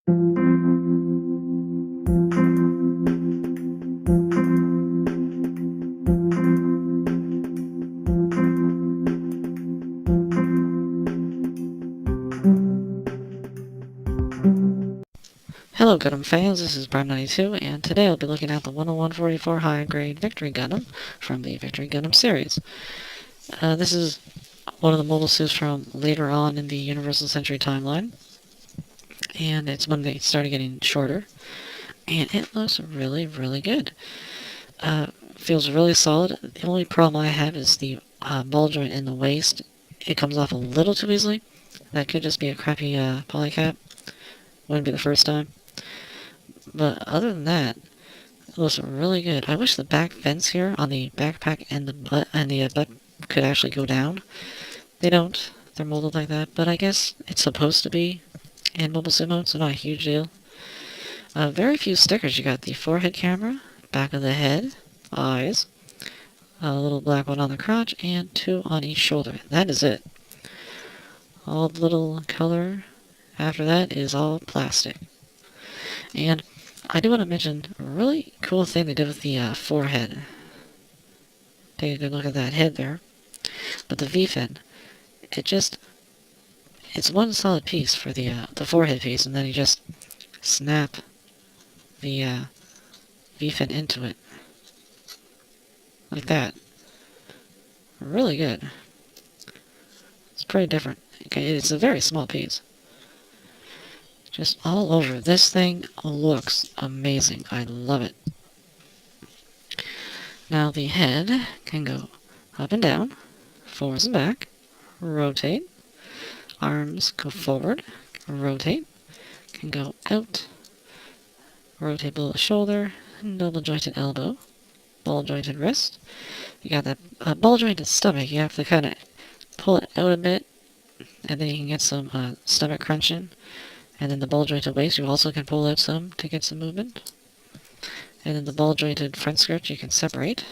Hello Gundam fans, this is Prime92, and today I'll be looking at the 10144 High Grade Victory Gundam from the Victory Gundam series. This is one of the mobile suits from later on in the Universal Century timeline, and it's when they started getting shorter, and it looks really, really good. Feels really solid. The only problem I have is the ball joint in the waist. It comes off a little too easily. That could just be a crappy polycap. Wouldn't be the first time. But other than that, it looks really good. I wish the back vents here on the backpack and the butt could actually go down. They don't. They're molded like that, but I guess it's supposed to be in mobile suit mode, so not a huge deal. Very few stickers. You got the forehead camera, back of the head, eyes, a little black one on the crotch, and 2 on each shoulder. That is it. All the little color after that is all plastic. And I do want to mention a really cool thing they did with the forehead. Take a good look at that head there. But the V-fin, it's one solid piece for the forehead piece, and then you just snap the V-fin into it. Like that. Really good. It's pretty different. Okay, it's a very small piece. Just all over. This thing looks amazing. I love it. Now the head can go up and down, forwards and back, rotate. Arms go forward, rotate. Can go out, rotate below the shoulder, double jointed elbow, ball jointed wrist. You got that ball jointed stomach. You have to kind of pull it out a bit, and then you can get some stomach crunching. And then the ball jointed waist, you also can pull out some to get some movement. And then the ball jointed front skirt you can separate.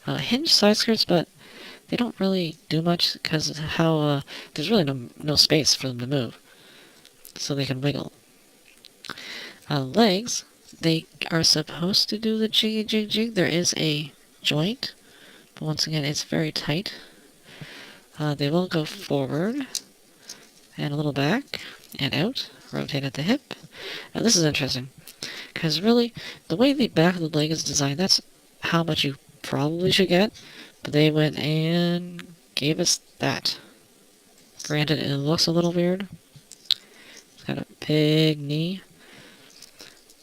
Hinged side skirts, but they don't really do much because of how there's really no space for them to move, so they can wiggle. Legs, they are supposed to do the jiggy jig jig. There is a joint, but once again it's very tight. They will go forward and a little back and out. Rotate at the hip. Now this is interesting, because really, the way the back of the leg is designed, that's how much you probably should get, but they went and gave us that. Granted, it looks a little weird. It's got a big knee,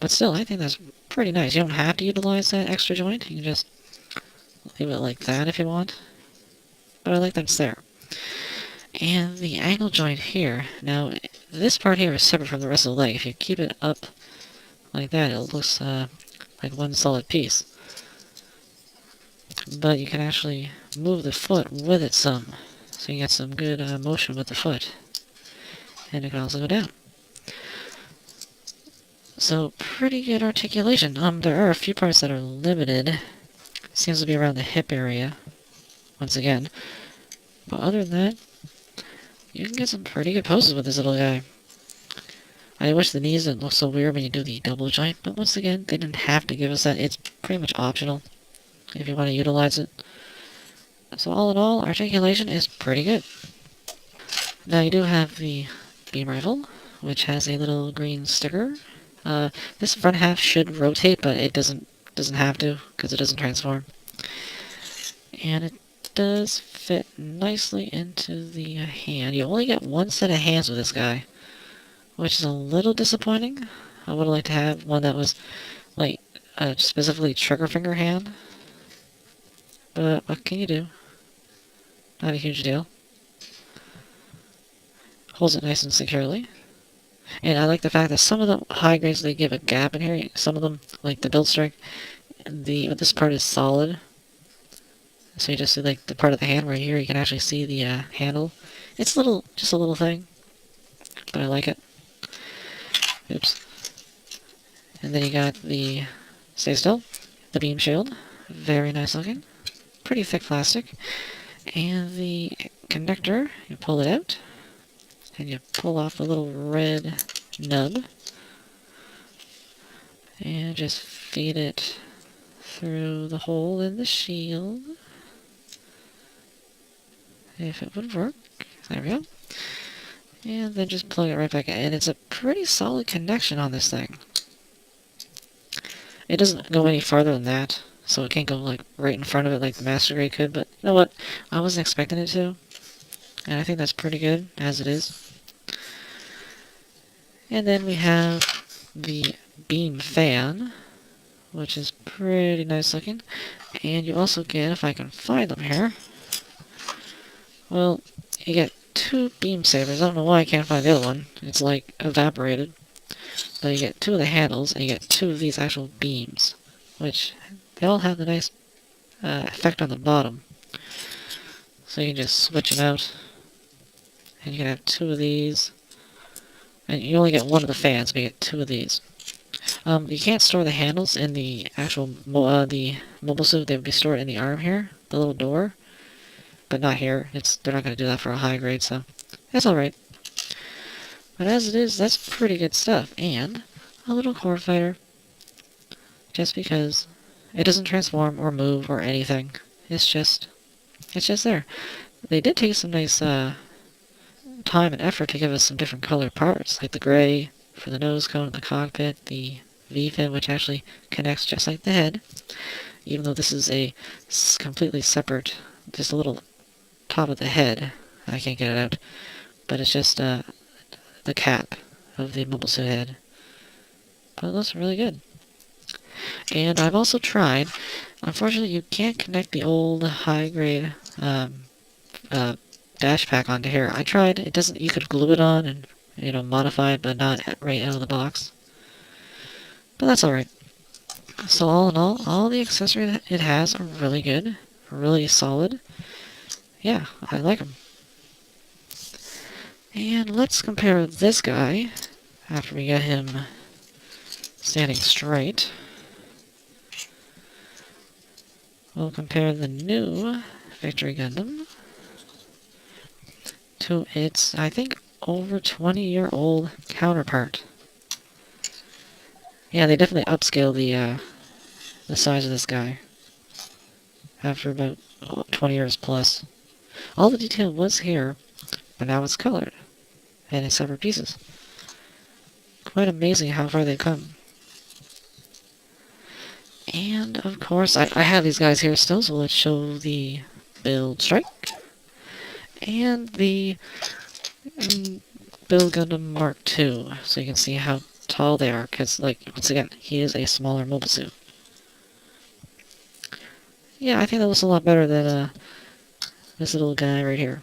but still, I think that's pretty nice. You don't have to utilize that extra joint. You can just leave it like that if you want, but I like that it's there. And the ankle joint here, now this part here is separate from the rest of the leg. If you keep it up like that, it looks like one solid piece. But you can actually move the foot with it some, so you get some good motion with the foot. And it can also go down. So pretty good articulation. There are a few parts that are limited. Seems to be around the hip area, once again. But other than that, you can get some pretty good poses with this little guy. I wish the knees didn't look so weird when you do the double joint, but once again, they didn't have to give us that. It's pretty much optional if you want to utilize it. So all in all, articulation is pretty good. Now you do have the beam rifle, which has a little green sticker. This front half should rotate, but it doesn't have to, because it doesn't transform. And it does fit nicely into the hand. You only get one set of hands with this guy, which is a little disappointing. I would have liked to have one that was like specifically trigger finger hand, but what can you do? Not a huge deal. Holds it nice and securely. And I like the fact that some of the high grades, they give a gap in here. Some of them, like the build strike, this part is solid. So you just see like the part of the hand right here, you can actually see the handle. It's just a little thing, but I like it. Oops. And then you got the, stay still, the beam shield. Very nice looking. Pretty thick plastic. And the connector, you pull it out, and you pull off the little red nub. And just feed it through the hole in the shield. If it would work. There we go. And then just plug it right back in. And it's a pretty solid connection on this thing. It doesn't go any farther than that, so it can't go like right in front of it like the Master Grade could, but you know what? I wasn't expecting it to. And I think that's pretty good, as it is. And then we have the beam fan, which is pretty nice looking. And you also get, if I can find them here, well, you get 2 beam sabers. I don't know why I can't find the other one. It's like evaporated. But you get 2 of the handles, and you get 2 of these actual beams, which they all have the nice effect on the bottom. So you can just switch them out, and you can have 2 of these. And you only get 1 of the fans, but you get 2 of these. You can't store the handles in the actual the mobile suit. They would be stored in the arm here, the little door. But not here. They're not going to do that for a high grade, so that's alright. But as it is, that's pretty good stuff. And a little core fighter. Just because it doesn't transform or move or anything. It's just there. They did take some nice time and effort to give us some different colored parts, like the gray for the nose cone and the cockpit, the V-fin, which actually connects just like the head, even though this is a completely separate, just a little top of the head. I can't get it out, but it's just the cap of the mobile suit head. But it looks really good. And I've also tried, unfortunately you can't connect the old high-grade dash pack onto here. I tried, it doesn't, you could glue it on and, you know, modify it, but not right out of the box. But that's alright. So all in all the accessories it has are really good, really solid. Yeah, I like them. And let's compare this guy, after we get him standing straight. We'll compare the new Victory Gundam to its, I think, over 20-year-old counterpart. Yeah, they definitely upscale the size of this guy after about 20 years plus. All the detail was here, but now it's colored and in separate pieces. Quite amazing how far they've come. And of course, I have these guys here still, so let's show the Build Strike and the Build Gundam Mark II, so you can see how tall they are, because, like, once again, he is a smaller mobile suit. Yeah, I think that looks a lot better than this little guy right here.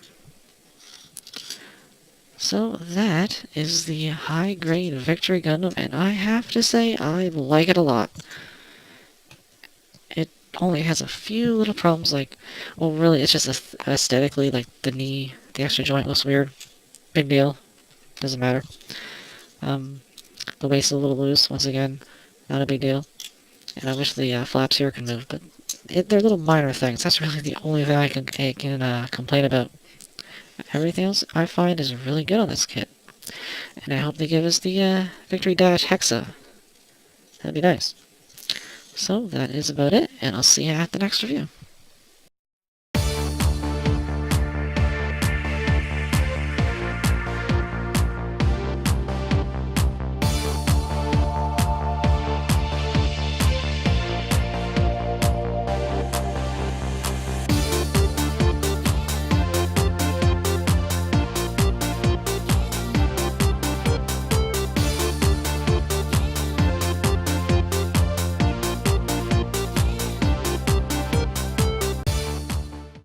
So that is the high-grade Victory Gundam, and I have to say, I like it a lot. It only has a few little problems, like, well, really, it's just aesthetically, like, the knee, the extra joint looks weird. Big deal. Doesn't matter. The waist is a little loose, once again, not a big deal. And I wish the flaps here could move, but they're little minor things. That's really the only thing I can complain about. Everything else I find is really good on this kit. And I hope they give us the Victory Dash Hexa. That'd be nice. So that is about it, and I'll see you at the next review.